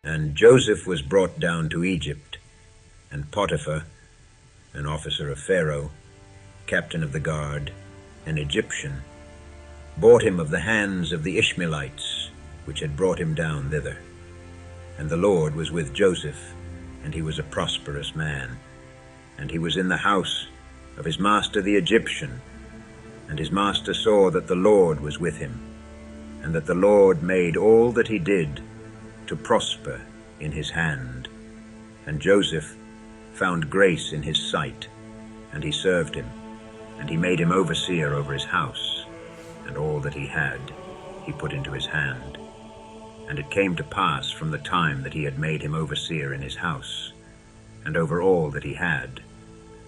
And Joseph was brought down to Egypt, and Potiphar, an officer of Pharaoh, captain of the guard, an Egyptian, bought him of the hands of the Ishmaelites, which had brought him down thither. And the Lord was with Joseph, and he was a prosperous man. And he was in the house of his master the Egyptian. And his master saw that the Lord was with him, and that the Lord made all that he did to prosper in his hand. And Joseph found grace in his sight, and he served him, and he made him overseer over his house, and all that he had he put into his hand. And it came to pass from the time that he had made him overseer in his house, and over all that he had,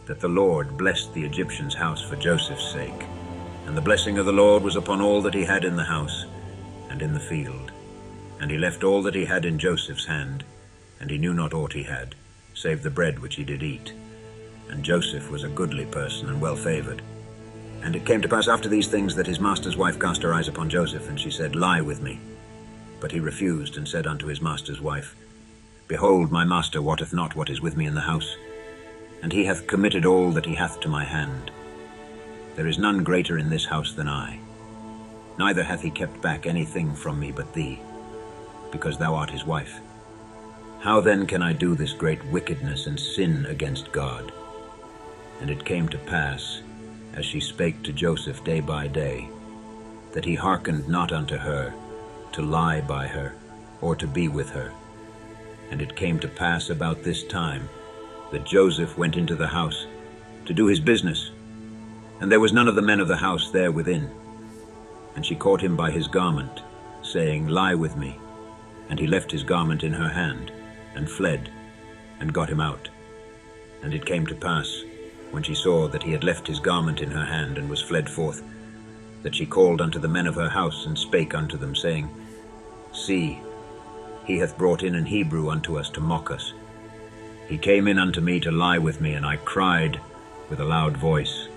that the Lord blessed the Egyptian's house for Joseph's sake. And the blessing of the Lord was upon all that he had in the house and in the field. And he left all that he had in Joseph's hand, and he knew not aught he had, save the bread which he did eat. And Joseph was a goodly person and well favored. And it came to pass after these things that his master's wife cast her eyes upon Joseph, and she said, Lie with me. But he refused, and said unto his master's wife, Behold, my master wotteth not what is with me in the house, and he hath committed all that he hath to my hand. There is none greater in this house than I. Neither hath he kept back anything from me but thee, because thou art his wife. How then can I do this great wickedness and sin against God? And it came to pass, as she spake to Joseph day by day, that he hearkened not unto her, to lie by her, or to be with her. And it came to pass about this time, that Joseph went into the house to do his business, and there was none of the men of the house there within. And she caught him by his garment, saying, Lie with me. And he left his garment in her hand, and fled, and got him out. And it came to pass, when she saw that he had left his garment in her hand, and was fled forth, that she called unto the men of her house, and spake unto them, saying, See, he hath brought in an Hebrew unto us to mock us. He came in unto me to lie with me, and I cried with a loud voice.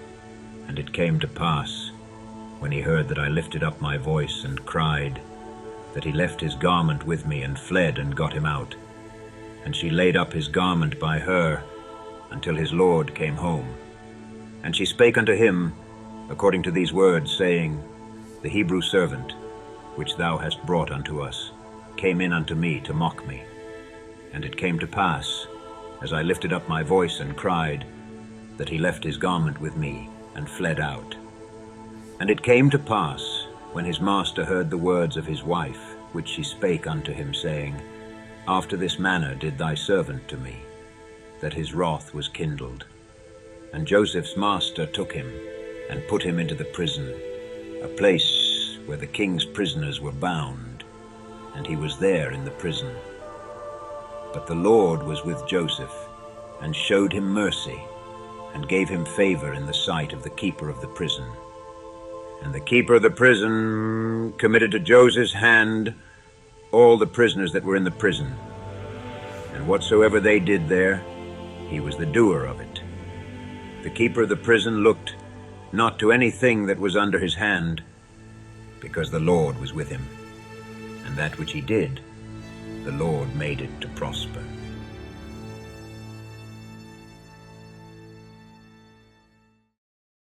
And it came to pass, when he heard that I lifted up my voice and cried, that he left his garment with me, and fled, and got him out. And she laid up his garment by her, until his Lord came home. And she spake unto him according to these words, saying, The Hebrew servant, which thou hast brought unto us, came in unto me to mock me. And it came to pass, as I lifted up my voice and cried, that he left his garment with me, and fled out. And it came to pass, when his master heard the words of his wife, which she spake unto him, saying, After this manner did thy servant to me, that his wrath was kindled. And Joseph's master took him, and put him into the prison, a place where the king's prisoners were bound, and he was there in the prison. But the Lord was with Joseph, and showed him mercy, and gave him favor in the sight of the keeper of the prison. And the keeper of the prison committed to Joseph's hand all the prisoners that were in the prison. And whatsoever they did there, he was the doer of it. The keeper of the prison looked not to anything that was under his hand, because the Lord was with him. And that which he did, the Lord made it to prosper.